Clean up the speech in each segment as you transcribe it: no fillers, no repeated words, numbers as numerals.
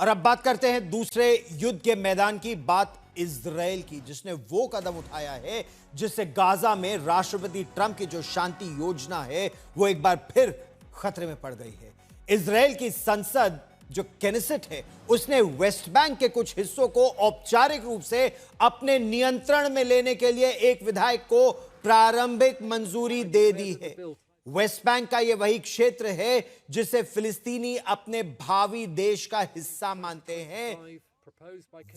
और अब बात करते हैं दूसरे युद्ध के मैदान की, बात इजराइल की, जिसने वो कदम उठाया है जिससे गाजा में राष्ट्रपति ट्रंप की जो शांति योजना है वो एक बार फिर खतरे में पड़ गई है। इजराइल की संसद जो केनेसेट है उसने वेस्ट बैंक के कुछ हिस्सों को औपचारिक रूप से अपने नियंत्रण में लेने के लिए एक विधायक को प्रारंभिक मंजूरी दे दी है। वेस्ट बैंक का यह वही क्षेत्र है जिसे फिलिस्तीनी अपने भावी देश का हिस्सा मानते हैं।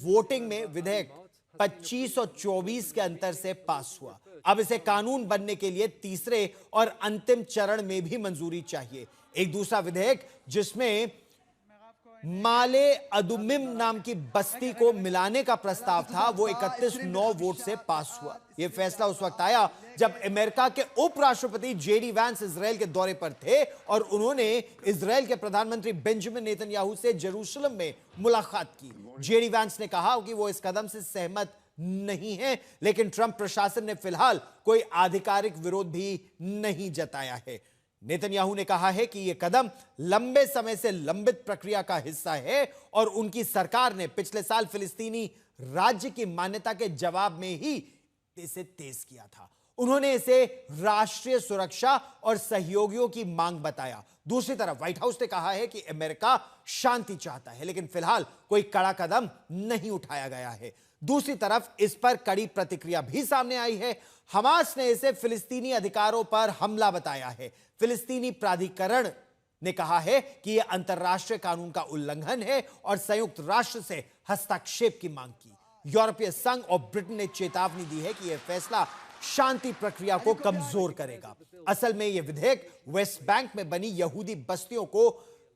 वोटिंग में विधेयक 25 और 24 के अंतर से पास हुआ। अब इसे कानून बनने के लिए तीसरे और अंतिम चरण में भी मंजूरी चाहिए। एक दूसरा विधेयक जिसमें माले अदुमिम नाम की बस्ती को मिलाने का प्रस्ताव था वो 31-9 वोट से पास हुआ। यह फैसला उस वक्त आया जब अमेरिका के उपराष्ट्रपति जेडी वैंस इजराइल के दौरे पर थे और उन्होंने इजराइल के प्रधानमंत्री बेंजामिन नेतन्याहू से जेरूशलम में मुलाकात की। जेडी वैंस ने कहा कि वो इस कदम से सहमत नहीं है, लेकिन ट्रंप प्रशासन ने फिलहाल कोई आधिकारिक विरोध भी नहीं जताया है। नेतन्याहू ने कहा है कि यह कदम लंबे समय से लंबित प्रक्रिया का हिस्सा है और उनकी सरकार ने पिछले साल फिलिस्तीनी राज्य की मान्यता के जवाब में ही इसे तेज किया था। उन्होंने इसे राष्ट्रीय सुरक्षा और सहयोगियों की मांग बताया। दूसरी तरफ व्हाइट हाउस ने कहा है कि अमेरिका शांति चाहता है, लेकिन फिलहाल कोई कड़ा कदम नहीं उठाया गया है। दूसरी तरफ इस पर कड़ी प्रतिक्रिया भी सामने आई है। हमास ने इसे फिलिस्तीनी अधिकारों पर हमला बताया है। फिलिस्तीनी प्राधिकरण ने कहा है कि यह अंतर्राष्ट्रीय कानून का उल्लंघन है और संयुक्त राष्ट्र से हस्तक्षेप की मांग की। यूरोपीय संघ और ब्रिटेन ने चेतावनी दी है कि यह फैसला शांति प्रक्रिया को कमजोर करेगा। असल में यह विधेयक वेस्ट बैंक में बनी यहूदी बस्तियों को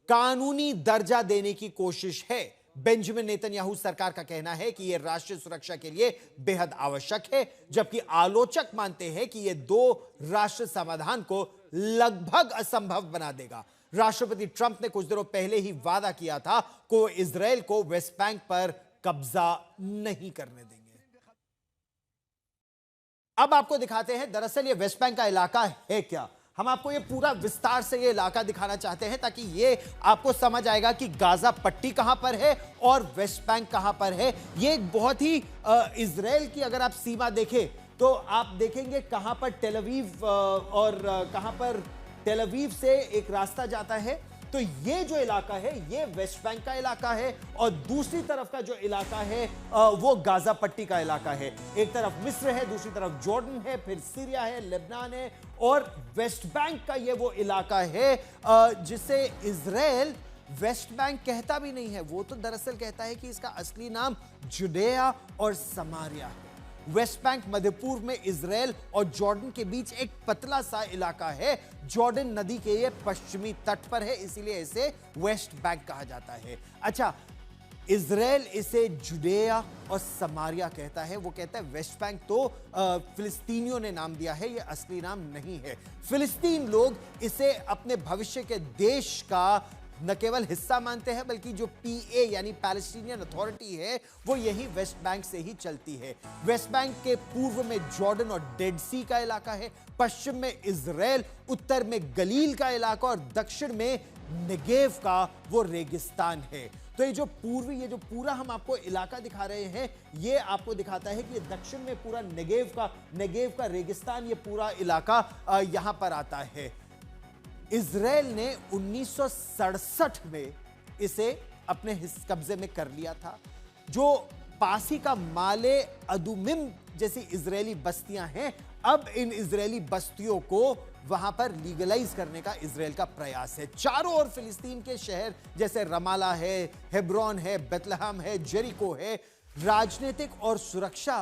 कानूनी दर्जा देने की कोशिश है। बेंजामिन नेतन्याहू सरकार का कहना है कि यह राष्ट्रीय सुरक्षा के लिए बेहद आवश्यक है, जबकि आलोचक मानते हैं कि यह दो राष्ट्र समाधान को लगभग असंभव बना देगा। राष्ट्रपति ट्रंप ने कुछ दिनों पहले ही वादा किया था कि इजराइल को वेस्ट बैंक पर कब्जा नहीं करने देंगे। अब आपको दिखाते हैं दरअसल ये वेस्ट बैंक का इलाका है क्या। हम आपको ये पूरा विस्तार से ये इलाका दिखाना चाहते हैं ताकि ये आपको समझ आएगा कि गाजा पट्टी कहां पर है और वेस्ट बैंक कहां पर है। ये एक बहुत ही इजराइल की अगर आप सीमा देखें तो आप देखेंगे कहां पर टेल अवीव और कहां पर टेल अवीव से एक रास्ता जाता है। तो ये जो इलाका है ये वेस्ट बैंक का इलाका है और दूसरी तरफ का जो इलाका है वो गाजा पट्टी का इलाका है। एक तरफ मिस्र है, दूसरी तरफ जॉर्डन है, फिर सीरिया है, लेबनान है और वेस्ट बैंक का ये वो इलाका है जिसे इजराइल वेस्ट बैंक कहता भी नहीं है। वो तो दरअसल कहता है कि इसका असली नाम जुडेया और समारिया है। वेस्ट बैंक मध्य पूर्व में इजराइल और जॉर्डन के बीच एक पतला सा इलाका है। जॉर्डन नदी के ये पश्चिमी तट पर है, इसीलिए इसे वेस्ट बैंक कहा जाता है। अच्छा, इजराइल इसे जुडेया और समारिया कहता है। वो कहता है वेस्ट बैंक तो फिलिस्तीनियों ने नाम दिया है, ये असली नाम नहीं है। फिलिस्तीन लोग इसे अपने भविष्य के देश का न केवल हिस्सा मानते हैं बल्कि जो पीए यानी पैलेस्टीनियन अथॉरिटी है वो यही वेस्ट बैंक से ही चलती है। वेस्ट बैंक के पूर्व में जॉर्डन और डेड सी का इलाका है, पश्चिम में इजराइल, उत्तर में गलील का इलाका और दक्षिण में नेगेव का वो रेगिस्तान है। तो ये जो पूरा हम आपको इलाका दिखा रहे हैं ये आपको दिखाता है कि ये दक्षिण में पूरा नेगेव का रेगिस्तान, ये पूरा इलाका यहां पर आता है। इजराइल ने 1967 में इसे अपने कब्जे में कर लिया था। जो पास ही का माले अदुमिम जैसी इजरायली बस्तियां हैं, अब इन इजरायली बस्तियों को वहां पर लीगलाइज करने का इजराइल का प्रयास है। चारों ओर फिलिस्तीन के शहर जैसे रमाला है, हेब्रोन है, बेतलहम है, जेरिको है। राजनीतिक और सुरक्षा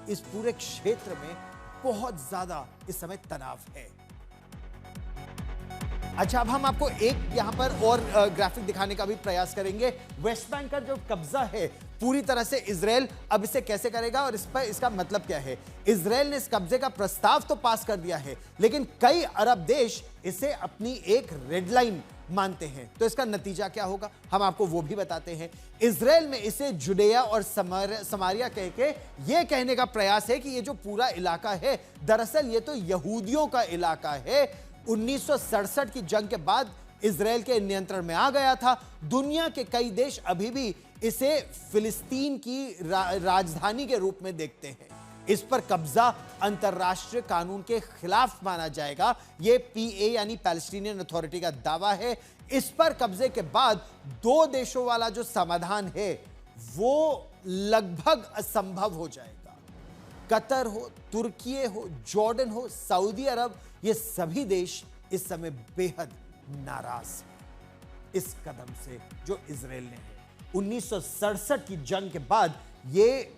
इस पूरे क्षेत्र में बहुत ज्यादा इस समय तनाव है। अच्छा, अब हम आपको एक यहां पर और ग्राफिक दिखाने का भी प्रयास करेंगे। वेस्ट बैंक का जो कब्जा है पूरी तरह से इजराइल अब इसे कैसे करेगा और इस पर इसका मतलब क्या है। इजराइल ने इस कब्जे का प्रस्ताव तो पास कर दिया है, लेकिन कई अरब देश इसे अपनी एक रेड लाइन मानते हैं। तो इसका नतीजा क्या होगा हम आपको वो भी बताते हैं। इजराइल में इसे जुडेया और समारिया कह के ये कहने का प्रयास है कि ये जो पूरा इलाका है दरअसल ये तो यहूदियों का इलाका है। 1967 की जंग के बाद इजराइल के नियंत्रण में आ गया था। दुनिया के कई देश अभी भी इसे फिलिस्तीन की राजधानी के रूप में देखते हैं। इस पर कब्जा अंतरराष्ट्रीय कानून के खिलाफ माना जाएगा, यह पीए यानी पैलेस्टीनियन अथॉरिटी का दावा है। इस पर कब्जे के बाद दो देशों वाला जो समाधान है वो लगभग असंभव हो जाएगा। कतर हो, तुर्की हो, जॉर्डन हो, सऊदी अरब, ये सभी देश इस समय बेहद नाराज हैं इस कदम से जो इजराइल ने है। 1967 की जंग के बाद ये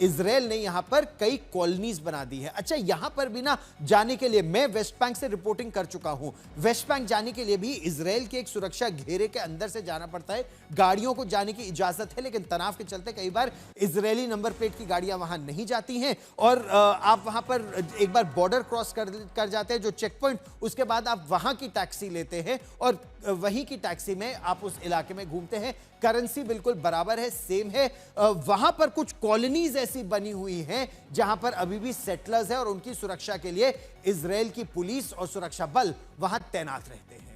इजराइल ने यहां पर कई कॉलोनीज बना दी है। अच्छा, यहां पर भी ना जाने के लिए मैं वेस्ट बैंक से रिपोर्टिंग कर चुका हूं। वेस्ट बैंक जाने के लिए भी इजराइल के एक सुरक्षा घेरे के अंदर से जाना पड़ता है। गाड़ियों को जाने की इजाजत है, लेकिन तनाव के चलते कई बार इजरायली नंबर प्लेट की गाड़ियां वहां नहीं जाती हैं और आप वहां पर एक बार बॉर्डर क्रॉस कर जाते हैं जो चेक पॉइंट, उसके बाद आप वहां की टैक्सी लेते हैं और वहीं की टैक्सी में आप उस इलाके में घूमते हैं। करेंसी बिल्कुल बराबर है, सेम है। वहां पर कुछ कॉलोनीज ऐसी बनी हुई हैं जहां पर अभी भी सेटलर्स हैं और उनकी सुरक्षा के लिए इजराइल की पुलिस और सुरक्षा बल वहां तैनात रहते हैं।